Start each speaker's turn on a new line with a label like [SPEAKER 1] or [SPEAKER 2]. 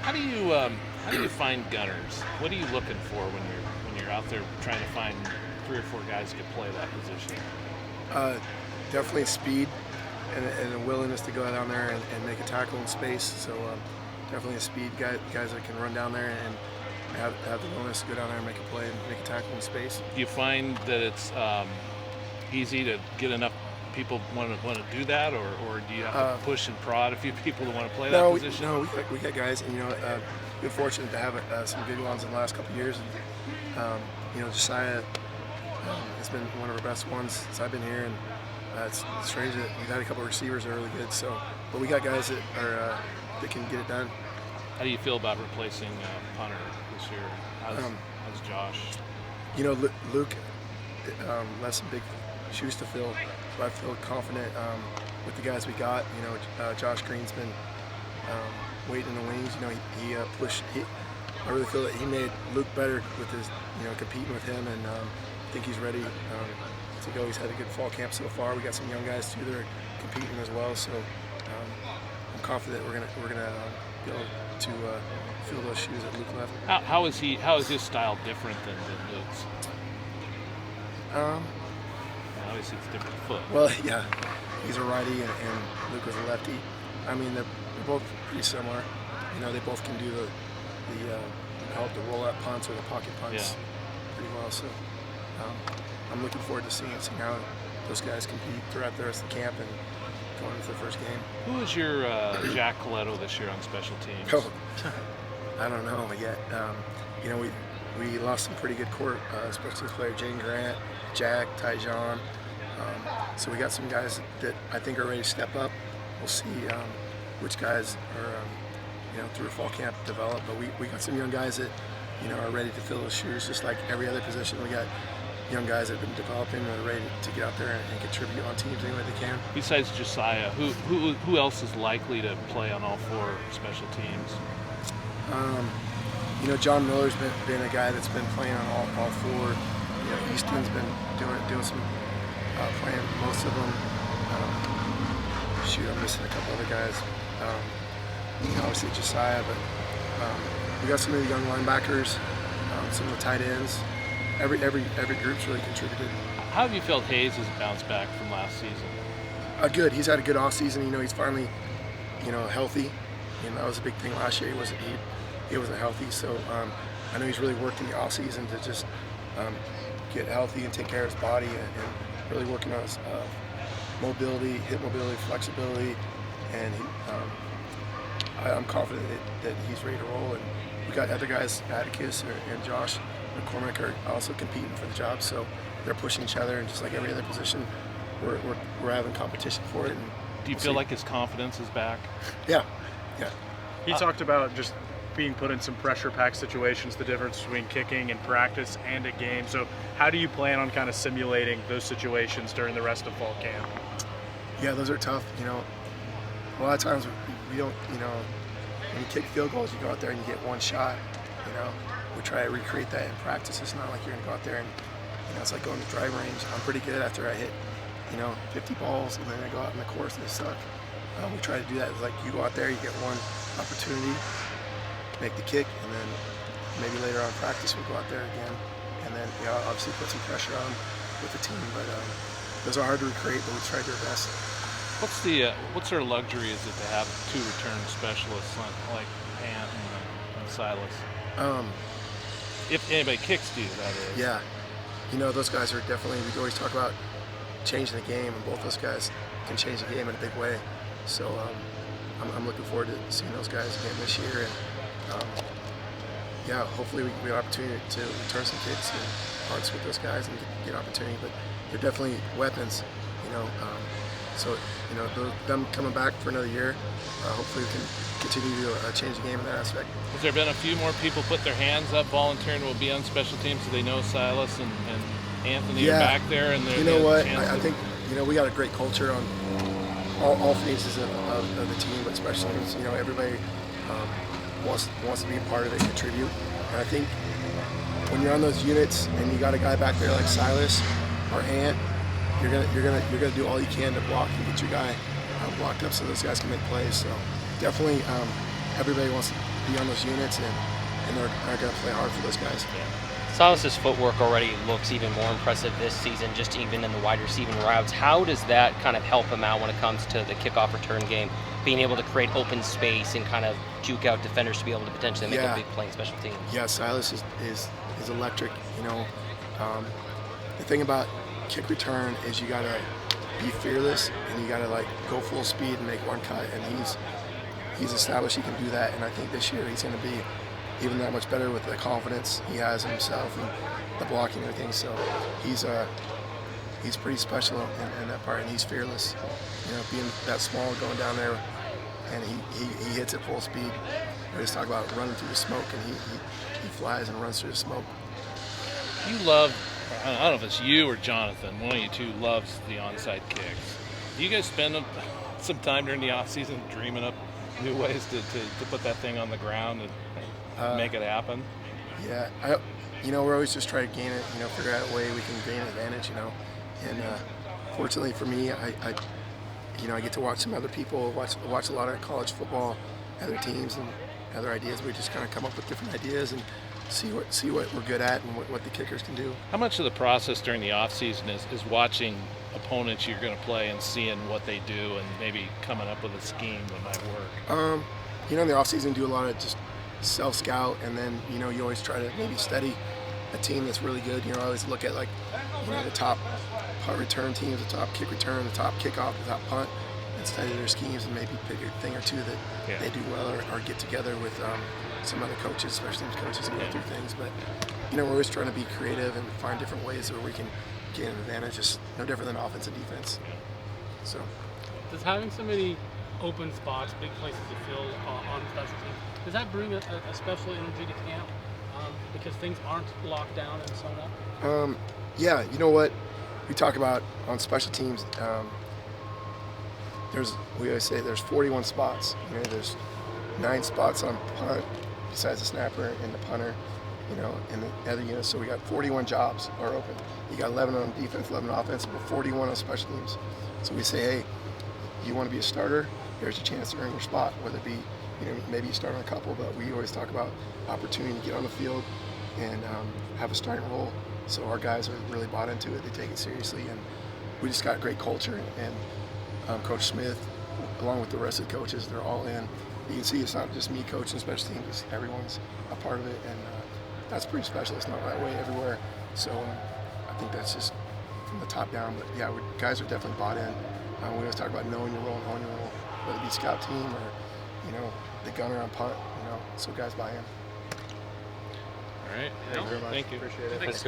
[SPEAKER 1] How do you find gunners? What are you looking for when you're out there trying to find 3 or 4 guys who can play that position?
[SPEAKER 2] Uh, Definitely speed and a willingness to go down there and make a tackle in space. So definitely a speed guys that can run down there and have the willingness to go down there and make a play and make a tackle in space.
[SPEAKER 1] Do you find that it's easy to get enough people want to do that, or do you have to push and prod a few people to want to play that position?
[SPEAKER 2] No, we got guys, and we've been fortunate to have some good ones in the last couple of years. And Josiah has been one of our best ones since I've been here, and it's strange that we've had a couple of receivers that are really good. So, but we got guys that are that can get it done.
[SPEAKER 1] How do you feel about replacing punter this year? How's Josh?
[SPEAKER 2] Luke left some big shoes to fill, but I feel confident with the guys we got. Josh Green's been waiting in the wings. He pushed. I really feel that he made Luke better with his, competing with him, and I think he's ready to go. He's had a good fall camp so far. We got some young guys too that are competing as well, so I'm confident we're gonna be able to fill those shoes that Luke left.
[SPEAKER 1] How is his style different than Luke's? Obviously it's a different foot.
[SPEAKER 2] Well, yeah, he's a righty and Luke was a lefty. I mean, they're both pretty similar. They both can do the roll-out punts or the pocket punts pretty well. So I'm looking forward to seeing how those guys compete throughout the rest of the camp and going into the first game.
[SPEAKER 1] Who is your Jack Coletto this year on special teams?
[SPEAKER 2] Oh, I don't know yet. We lost some pretty good court special teams player, Jane Grant, Jack, Tyjon. So we got some guys that I think are ready to step up. We'll see which guys are, through fall camp develop. But we got some young guys that, are ready to fill those shoes, just like every other position. We got young guys that have been developing and are ready to get out there and contribute on teams any way they can.
[SPEAKER 1] Besides Josiah, who else is likely to play on all 4 special teams?
[SPEAKER 2] John Miller's been a guy that's been playing on all 4. Easton's been doing some playing most of them. I'm missing a couple other guys. Obviously Josiah, but we got some of the young linebackers, some of the tight ends. Every group's really contributed.
[SPEAKER 1] How have you felt Hayes has bounced back from last season?
[SPEAKER 2] Good. He's had a good off season. He's finally, healthy. That was a big thing last year. He wasn't healthy. So I know he's really worked in the off season to just get healthy and take care of his body and really working on his mobility, hip mobility, flexibility, and I'm confident that he's ready to roll. And we got other guys, Atticus and Josh McCormick, are also competing for the job, so they're pushing each other, and just like every other position, we're having competition for it. And
[SPEAKER 1] do you feel like his confidence is back?
[SPEAKER 2] Yeah.
[SPEAKER 3] He talked about just being put in some pressure pack situations, the difference between kicking in practice and a game. So how do you plan on kind of simulating those situations during the rest of fall camp?
[SPEAKER 2] Yeah, those are tough. A lot of times we don't, when you kick field goals, you go out there and you get one shot. We try to recreate that in practice. It's not like you're gonna go out there and, it's like going to driving range. I'm pretty good after I hit, 50 balls, and then I go out in the course and they suck. We try to do that. It's like you go out there, you get one opportunity, make the kick, and then maybe later on in practice we'll go out there again, and then obviously put some pressure on with the team. But those are hard to recreate, but we try to do our best.
[SPEAKER 1] What sort of luxury is it to have 2 return specialists like Ant and Silas? If anybody kicks to you, that is.
[SPEAKER 2] Yeah, those guys are definitely. We always talk about changing the game, and both those guys can change the game in a big way. So I'm looking forward to seeing those guys again this year, and hopefully we get an opportunity to return some kicks and punts with those guys and get opportunity. But they're definitely weapons, So them coming back for another year, hopefully we can continue to change the game in that aspect.
[SPEAKER 1] Has there been a few more people put their hands up, volunteering to be on special teams, so they know Silas and Anthony are back there? And
[SPEAKER 2] you know what? I think we got a great culture on all phases of the team, but especially everybody wants to be a part of it, contribute. And I think when you're on those units and you got a guy back there like Silas or Ant, you're gonna do all you can to block and get your guy blocked up so those guys can make plays. So definitely everybody wants to be on those units, and they're going to play hard for those guys.
[SPEAKER 4] Yeah. Silas's footwork already looks even more impressive this season, just even in the wide receiving routes. How does that kind of help him out when it comes to the kickoff return game, being able to create open space and kind of juke out defenders to be able to potentially make a big play in special teams?
[SPEAKER 2] Yeah, Silas is electric. The thing about kick return is you got to be fearless, and you got to like go full speed and make one cut, and he's established he can do that, and I think this year he's going to be even that much better with the confidence he has in himself and the blocking and everything. So he's pretty special in that part, and he's fearless. Being that small, going down there, and he hits at full speed. We just talk about running through the smoke, and he flies and runs through the smoke.
[SPEAKER 1] You love, I don't know if it's you or Jonathan, one of you two loves the onside kicks. Do you guys spend some time during the off season dreaming up new ways to put that thing on the ground and make it happen?
[SPEAKER 2] Yeah, we're always just trying to gain it, figure out a way we can gain advantage, and fortunately for me, I get to watch some other people, watch a lot of college football, other teams and other ideas. We just kind of come up with different ideas and see what we're good at and what the kickers can do.
[SPEAKER 1] How much of the process during the off season is watching opponents you're going to play and seeing what they do and maybe coming up with a scheme that might work?
[SPEAKER 2] In the off season, do a lot of just self scout, and then you always try to maybe study a team that's really good. I always look at the top punt return teams, the top kick return, the top kickoff, the top punt, and study their schemes and maybe pick a thing or two that they do well, or get together with some other coaches, special teams coaches, and go through things. But we're always trying to be creative and find different ways where we can gain an advantage. It's no different than offense and defense. So,
[SPEAKER 5] does having so many open spots, big places to fill on special teams, does that bring a special energy to camp? Because things aren't locked down and sewn up?
[SPEAKER 2] Yeah, you know what? We talk about on special teams, we always say there's 41 spots. There's 9 spots on punt, besides the snapper and the punter, and the other units. So we got 41 jobs are open. You got 11 on defense, 11 on offense, but 41 on special teams. So we say, hey, you want to be a starter? Here's your chance to earn your spot, whether it be, maybe you start on a couple, but we always talk about opportunity to get on the field and have a starting role. So our guys are really bought into it. They take it seriously, and we just got great culture. And Coach Smith, along with the rest of the coaches, they're all in. You can see it's not just me coaching special teams; everyone's a part of it, and that's pretty special. It's not that way everywhere. So I think that's just from the top down. But yeah, guys are definitely bought in. We always talk about knowing your role and owning your role, whether it be scout team or the gunner on punt. So guys buy in.
[SPEAKER 1] All right.
[SPEAKER 3] Thank you very much.
[SPEAKER 1] Thank you.
[SPEAKER 3] Appreciate it.
[SPEAKER 4] That's good.